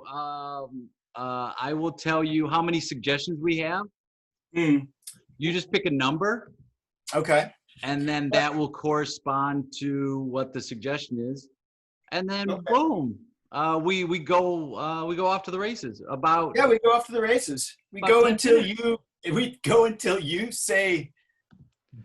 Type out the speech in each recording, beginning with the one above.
I will tell you how many suggestions we have. Mm. You just pick a number. Okay. And then that will correspond to what the suggestion is. And then boom, we go off to the races. Yeah, we go off to the races. We go until you say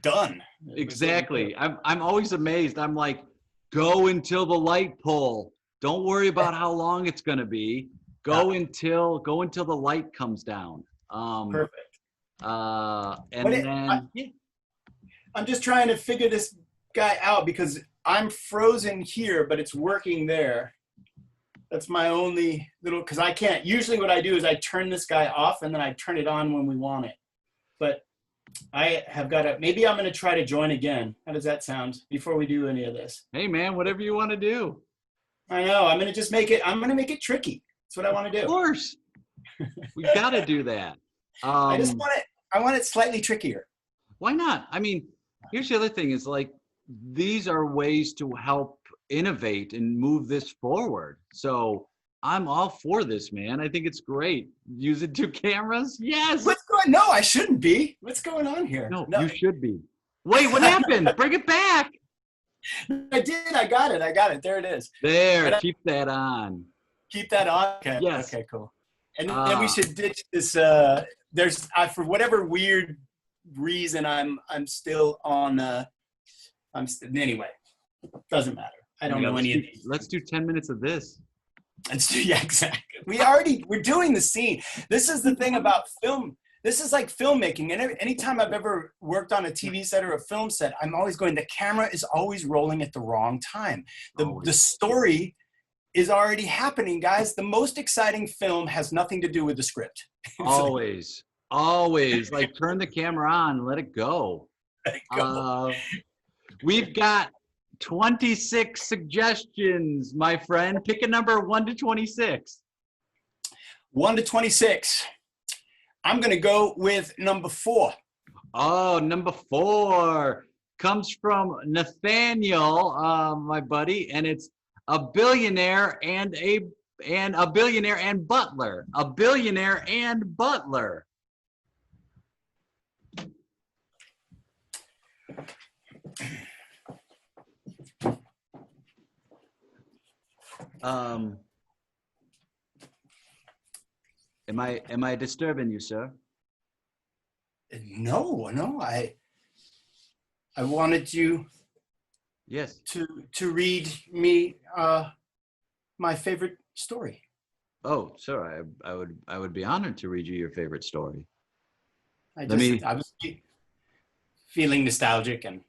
done. Exactly. I'm always amazed. I'm like, go until the light pole. Don't worry about how long it's gonna be. Go until the light comes down. Perfect. And I'm just trying to figure this guy out because I'm frozen here, but it's working there. That's my only little, because I can't, usually what I do is I turn this guy off and then I turn it on when we want it. But I have got to, maybe I'm going to try to join again. How does that sound before we do any of this? Hey man, whatever you want to do. I know, I'm going to make it tricky. That's what I want to do. Of course. We got to do that. I want it slightly trickier. Why not? I mean, here's the other thing is like, these are ways to help innovate and move this forward. So I'm all for this, man. I think it's great. Using 2 cameras? Yes. No, I shouldn't be. What's going on here? No, you should be. Wait, what happened? Bring it back. I did. I got it. There it is. There, keep that on. Keep that on? Okay. Yes. Okay, cool. And then we should ditch this. For whatever weird reason, I'm still on, anyway, doesn't matter. I don't know any of these. Let's do 10 minutes of this. Yeah, exactly. We're doing the scene. This is the thing about film. This is like filmmaking. And anytime I've ever worked on a TV set or a film set, I'm always going, the camera is always rolling at the wrong time. The story is already happening, guys. The most exciting film has nothing to do with the script. Always. Like turn the camera on, let it go. We've got 26 suggestions, my friend. Pick a number 1 to 26. 1 to 26. I'm going to go with number 4. Oh, number 4 comes from Nathaniel, my buddy, and it's a billionaire and butler. A billionaire and butler. Am I disturbing you, sir? No. I wanted you yes to read me my favorite story. Oh, sir, I would be honored to read you your favorite story. I was feeling nostalgic and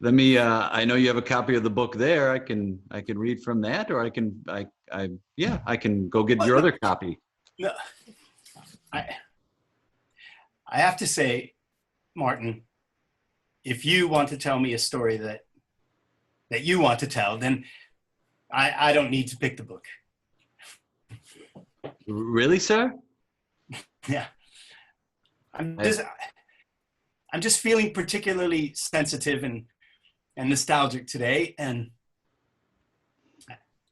let me I know you have a copy of the book there. I can read from that, or I can go get your other copy. No, I have to say, Martin, if you want to tell me a story that you want to tell, then I don't need to pick the book. Really, sir? Yeah. I'm just feeling particularly sensitive and nostalgic today, and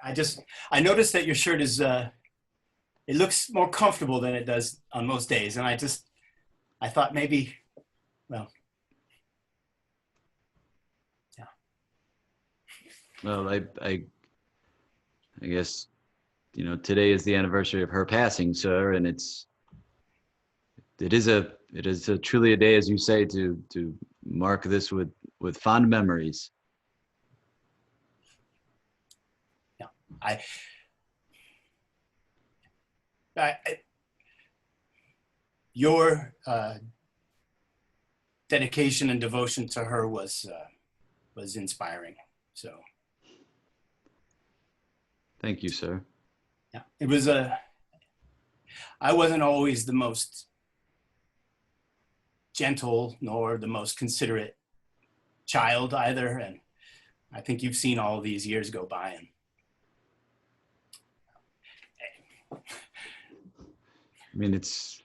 I noticed that your shirt is it looks more comfortable than it does on most days, and I thought maybe, well, yeah. Well, I guess, today is the anniversary of her passing, sir, and it is truly a day, as you say, to mark this with fond memories. Yeah, your dedication and devotion to her was inspiring. So, thank you, sir. Yeah, it was I wasn't always the most gentle nor the most considerate child either, and I think you've seen all these years go by, and I mean, it's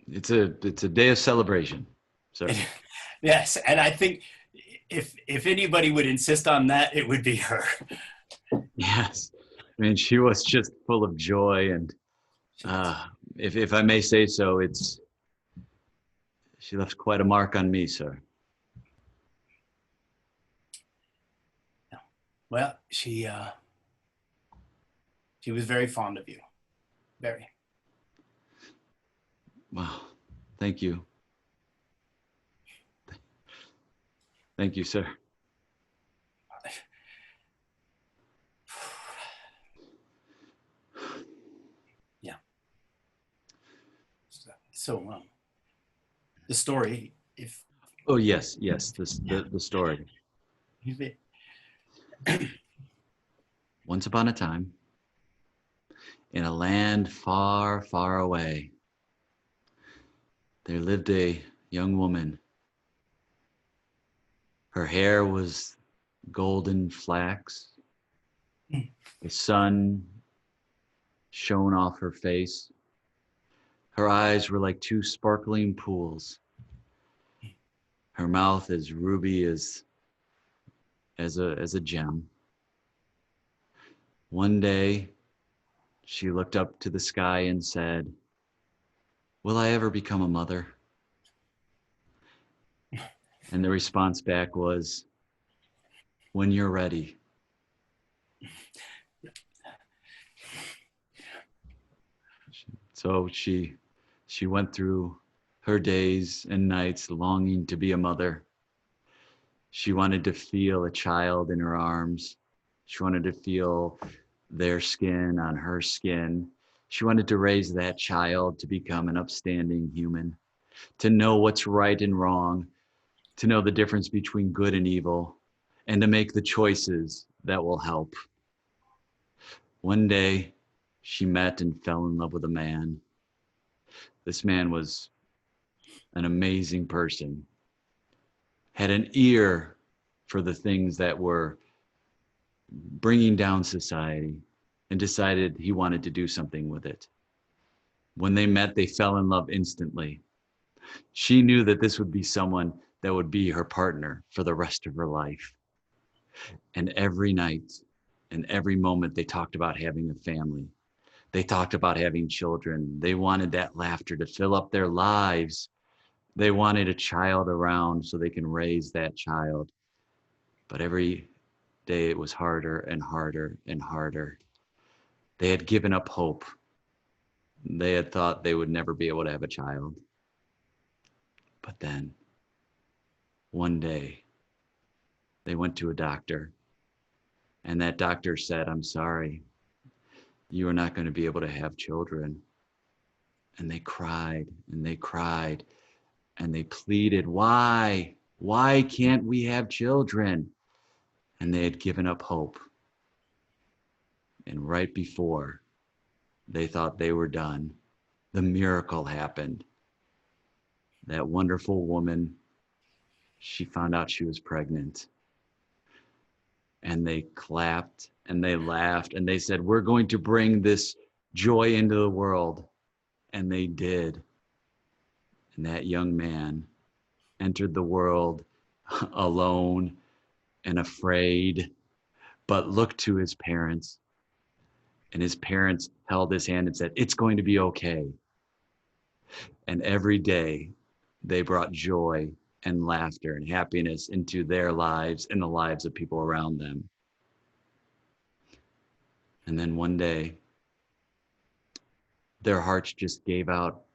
a day of celebration. So yes, and I think if anybody would insist on that, it would be her. Yes. mean, she was just full of joy, and if I may say so, she left quite a mark on me, sir. Well, she was very fond of you. Very. Wow. Thank you. Thank you, sir. Yeah. So, the story, if... Oh, yes, the story. Once upon a time, in a land far, far away, there lived a young woman. Her hair was golden flax. The sun shone off her face. Her eyes were like two sparkling pools. Her mouth as ruby as a gem. One day, she looked up to the sky and said, "Will I ever become a mother?" And the response back was, "When you're ready." So she went through her days and nights longing to be a mother. She wanted to feel a child in her arms. She wanted to feel their skin on her skin. She wanted to raise that child to become an upstanding human, to know what's right and wrong, to know the difference between good and evil, and to make the choices that will help. One day, she met and fell in love with a man. This man was an amazing person, had an ear for the things that were bringing down society, and decided he wanted to do something with it. When they met, they fell in love instantly. She knew that this would be someone that would be her partner for the rest of her life. And every night and every moment, they talked about having a family. They talked about having children. They wanted that laughter to fill up their lives. They wanted a child around so they can raise that child. But every day it was harder and harder and harder. They had given up hope. They had thought they would never be able to have a child. But then, one day, they went to a doctor, and that doctor said, "I'm sorry, you are not going to be able to have children." And they cried and they cried and they pleaded, "Why? Why can't we have children?" And they had given up hope. And right before they thought they were done, the miracle happened. That wonderful woman, she found out she was pregnant. And they clapped and they laughed and they said, "We're going to bring this joy into the world." And they did. And that young man entered the world alone and afraid, but looked to his parents. And his parents held his hand and said, "It's going to be okay." And every day they brought joy and laughter and happiness into their lives and the lives of people around them. And then one day, their hearts just gave out.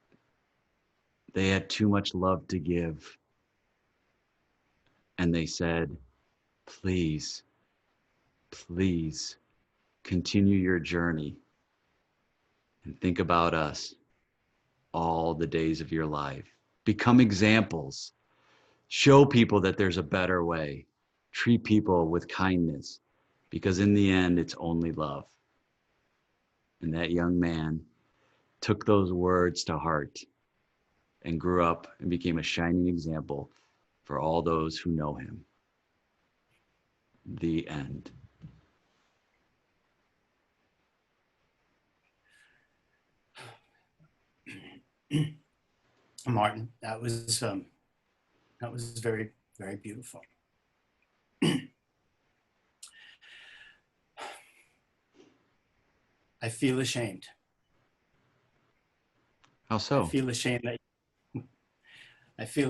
They had too much love to give. And they said, "Please, please continue your journey and think about us all the days of your life. Become examples. Show people that there's a better way. Treat people with kindness, because in the end, it's only love." And that young man took those words to heart and grew up and became a shining example for all those who know him. The end. Martin, that was very, very beautiful. I feel ashamed. How so? I feel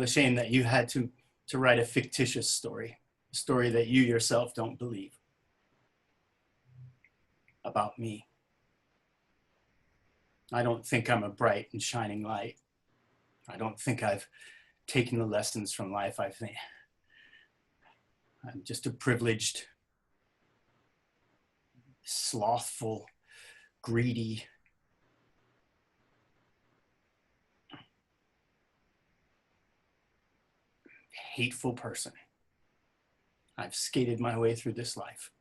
ashamed that you had to write a fictitious story, a story that you yourself don't believe about me. I don't think I'm a bright and shining light. I don't think I've taken the lessons from life. I think I'm just a privileged, slothful, greedy, hateful person. I've skated my way through this life.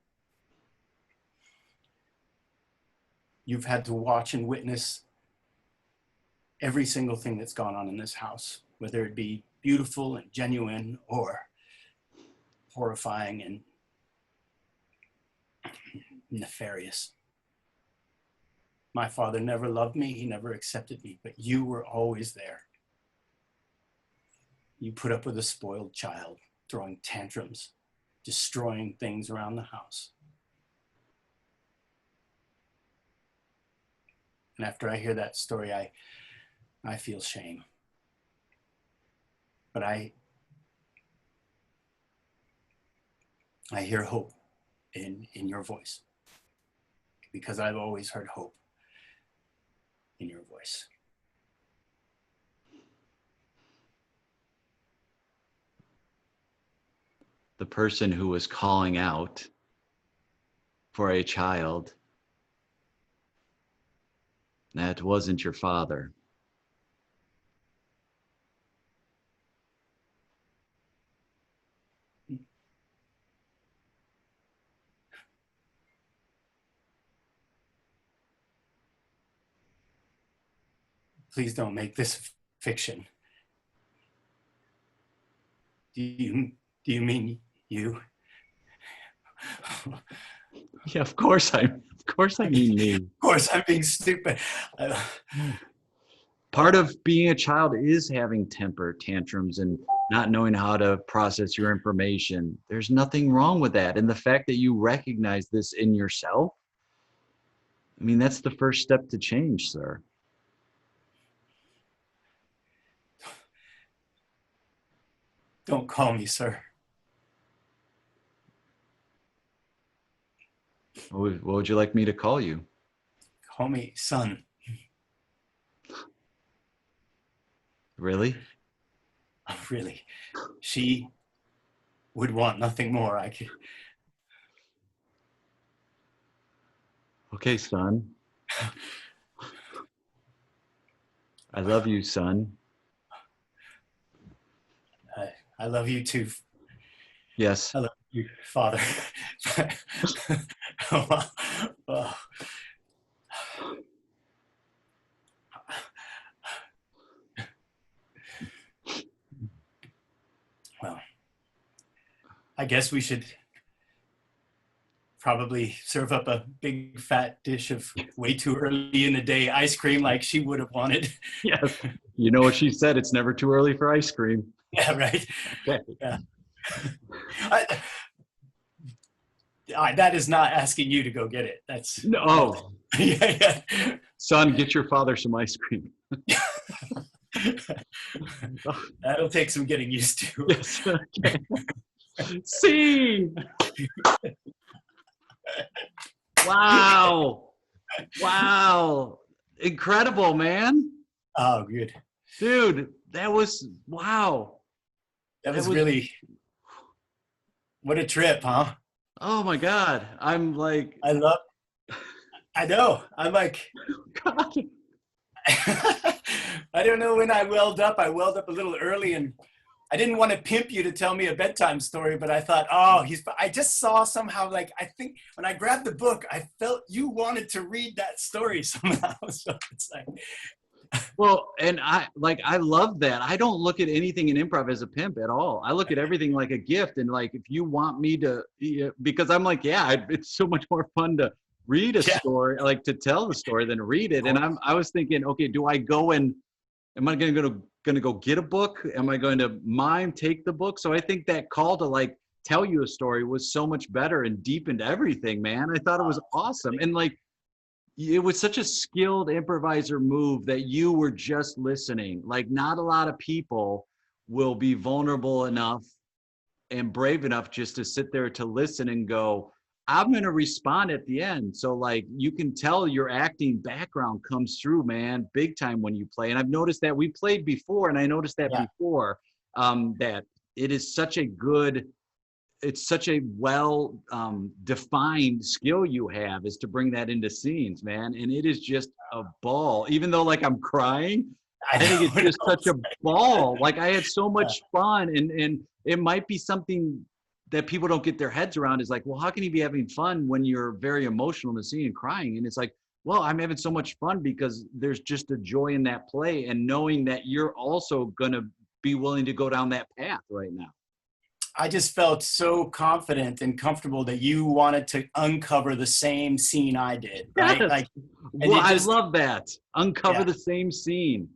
You've had to watch and witness every single thing that's gone on in this house, whether it be beautiful and genuine or horrifying and nefarious. My father never loved me, he never accepted me, but you were always there. You put up with a spoiled child, throwing tantrums, destroying things around the house. And after I hear that story, I feel shame. But I hear hope in your voice, because I've always heard hope in your voice. The person who was calling out for a child, that wasn't your father. Please don't make this fiction. Do you mean you? Yeah, of course I mean me. Of course, I'm being stupid. Part of being a child is having temper tantrums and not knowing how to process your information. There's nothing wrong with that. And the fact that you recognize this in yourself, I mean, that's the first step to change, sir. Don't call me sir. What would you like me to call you? Call me son. Really? Oh, really? She would want nothing more. I could. Okay, son. I love you, son. I love you too. Yes. I love you, Father. Oh. Well, I guess we should probably serve up a big fat dish of way too early in the day ice cream like she would have wanted. Yes. You know what she said, it's never too early for ice cream. Yeah, right. Okay. Yeah. That is not asking you to go get it. That's no. Yeah. Son, get your father some ice cream. That'll take some getting used to. Yes. Okay. See. Wow. Incredible, man. Oh, good. Dude, that was wow. That was really, what a trip, huh? Oh my God. I'm like, I know. I'm like, God. I don't know when I welled up. I welled up a little early, and I didn't want to pimp you to tell me a bedtime story, but I thought, I just saw somehow, like, I think when I grabbed the book, I felt you wanted to read that story somehow. So it's like, well, and I love that. I don't look at anything in improv as a pimp at all. I look at everything like a gift. And like, if you want me to, because I'm like, it's so much more fun to read a story, like to tell the story than to read it. And I was thinking, okay, do I go and am I going to go get a book? Am I going to take the book? So I think that call to like tell you a story was so much better and deepened everything, man. I thought it was awesome. And like, it was such a skilled improviser move that you were just listening. Like not a lot of people will be vulnerable enough and brave enough just to sit there to listen and go, I'm going to respond at the end. So like you can tell your acting background comes through, man, big time when you play. And I've noticed that we played before, and I noticed that Yeah. before, that it is such a good, it's such a well defined skill you have, is to bring that into scenes, man. And it is just a ball, even though like I'm crying. I think it's just such a ball. Like I had so much fun, and it might be something that people don't get their heads around, is like, well, how can you be having fun when you're very emotional in the scene and crying? And it's like, well, I'm having so much fun because there's just a joy in that play, and knowing that you're also going to be willing to go down that path right now. I just felt so confident and comfortable that you wanted to uncover the same scene I did, right? Yes. Like, well, I love that. Uncover the same scene.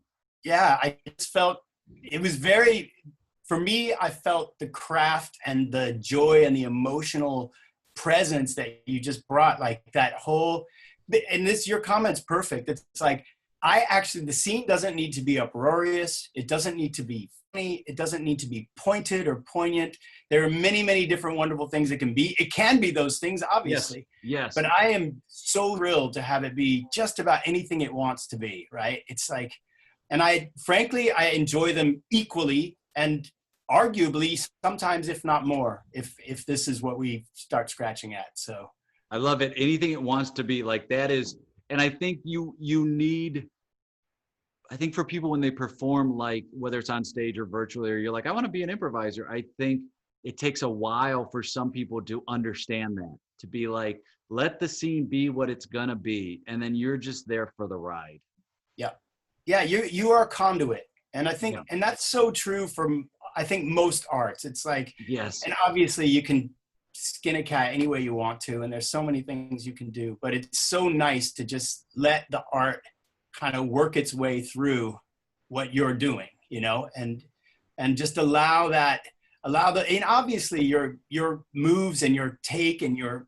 Yeah, I just felt it was very, for me, I felt the craft and the joy and the emotional presence that you just brought, like that whole, and this, your comment's perfect. It's like, the scene doesn't need to be uproarious. It doesn't need to be funny. It doesn't need to be pointed or poignant. There are many, many different wonderful things it can be. It can be those things, obviously. Yes. But I am so thrilled to have it be just about anything it wants to be, right? It's like, and frankly, I enjoy them equally, and arguably sometimes, if not more, if this is what we start scratching at. So I love it. Anything it wants to be, like that is, and I think you need, I think for people when they perform, like whether it's on stage or virtually, or you're like, I want to be an improviser, I think it takes a while for some people to understand that, to be like, let the scene be what it's gonna be, and then you're just there for the ride. Yeah, you are a conduit. And I think, and that's so true from, I think, most arts. It's like, yes, and obviously you can skin a cat any way you want to, and there's so many things you can do, but it's so nice to just let the art kind of work its way through what you're doing, you know, and just and obviously your moves and your take and your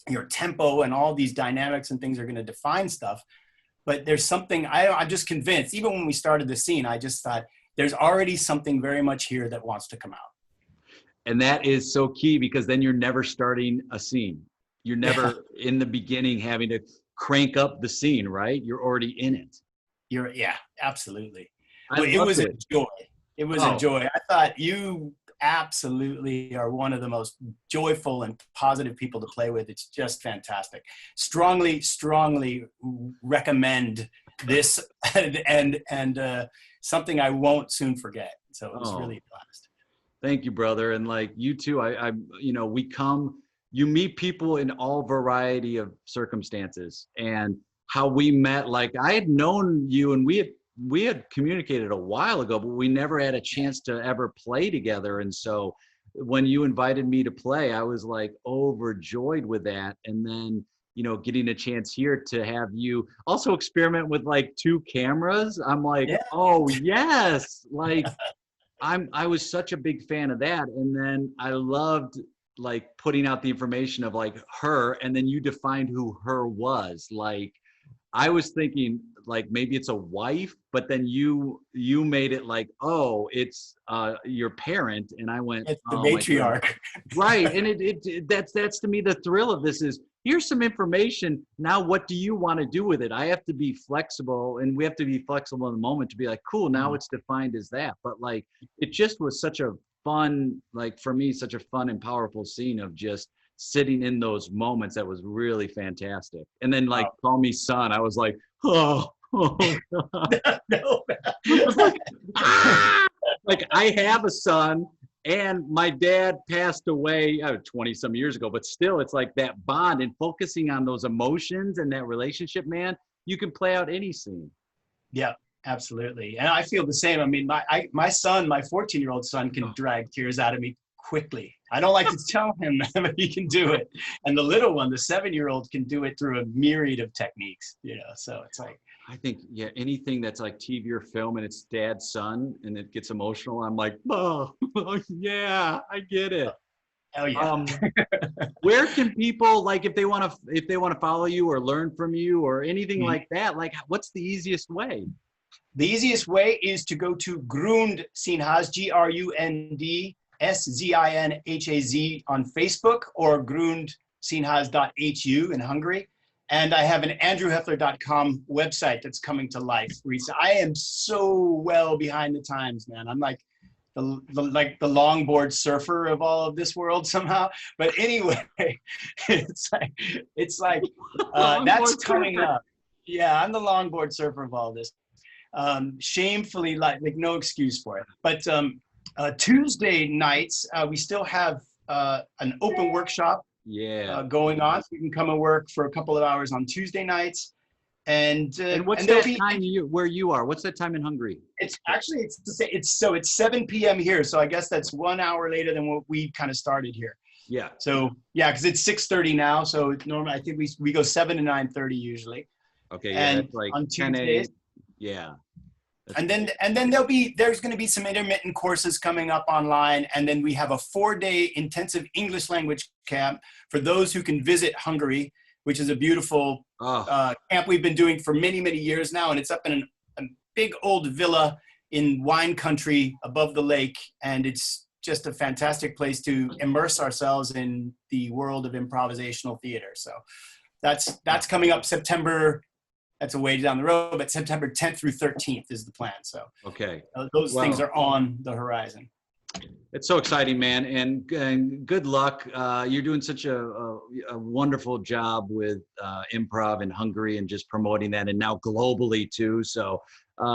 your tempo and all these dynamics and things are going to define stuff. But there's something, I'm just convinced, even when we started the scene, I just thought there's already something very much here that wants to come out. And that is so key, because then you're never starting a scene. You're never in the beginning having to crank up the scene, right? You're already in it. Yeah, absolutely. It was a joy. It was a joy. I thought you absolutely are one of the most joyful and positive people to play with. It's just fantastic. Strongly recommend this, and something I won't soon forget. So it was really a blast. Thank you, brother. And like you too, I you know, you meet people in all variety of circumstances, and how we met, like I had known you and we had communicated a while ago, but we never had a chance to ever play together. And so when you invited me to play, I was like overjoyed with that. And then, you know, getting a chance here to have you also experiment with like 2 cameras, I'm like, oh yes, like I was such a big fan of that. And then I loved like putting out the information of like her, and then you defined who her was. Like I was thinking like maybe it's a wife, but then you made it like, oh, it's your parent, and I went, it's the oh, matriarch. Right. And that's to me the thrill of this is, here's some information. Now what do you want to do with it? I have to be flexible, and we have to be flexible in the moment to be like, cool, now it's defined as that. But like it just was such a fun, like for me, such a fun and powerful scene of just sitting in those moments. That was really fantastic. And then like call me son, I was like, oh God. No. Like, ah! Like I have a son, and my dad passed away 20 some years ago, but still it's like that bond, and focusing on those emotions and that relationship, man, you can play out any scene. Yeah, absolutely. And I feel the same. I mean, my son, my 14-year-old son, can drag tears out of me quickly. I don't like to tell him, but he can do it. And the little one, the 7-year-old, can do it through a myriad of techniques, you know, so it's like, I think, anything that's like TV or film and it's dad's son and it gets emotional, I'm like, oh yeah, I get it. Hell yeah. Where can people, like, if they want to follow you or learn from you or anything like that, like, what's the easiest way? The easiest way is to go to Grundsinhaz, GRUNDSZINHAZ on Facebook, or grundsinhaz.hu in Hungary. And I have an andrewhefler.com website that's coming to life recently. I am so well behind the times, man. I'm like the longboard surfer of all of this world somehow. But anyway, it's like that's coming up. Yeah, I'm the longboard surfer of all this. Shamefully, like no excuse for it. But Tuesday nights, we still have an open workshop going on. So you can come and work for a couple of hours on Tuesday nights. And what's that time where you are? What's that time in Hungary? It's 7 p.m. here. So I guess that's 1 hour later than what we kind of started here. Yeah. So yeah, because it's 6:30 now. So normally I think we go 7 to 9:30 usually. Okay. Yeah. And that's like on Tuesdays. Yeah. And then there's going to be some intermittent courses coming up online. And then we have a 4-day intensive English language camp for those who can visit Hungary, which is a beautiful camp we've been doing for many, many years now. And it's up in a big old villa in wine country above the lake. And it's just a fantastic place to immerse ourselves in the world of improvisational theater. So that's coming up September. That's a way down the road, but September 10th through 13th is the plan. So those things are on the horizon. It's so exciting, man, and good luck. You're doing such a wonderful job with improv in Hungary and just promoting that, and now globally too. So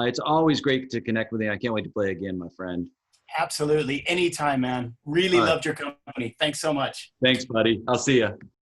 it's always great to connect with you. I can't wait to play again, my friend. Absolutely. Anytime, man. Really loved your company. Thanks so much. Thanks, buddy. I'll see you.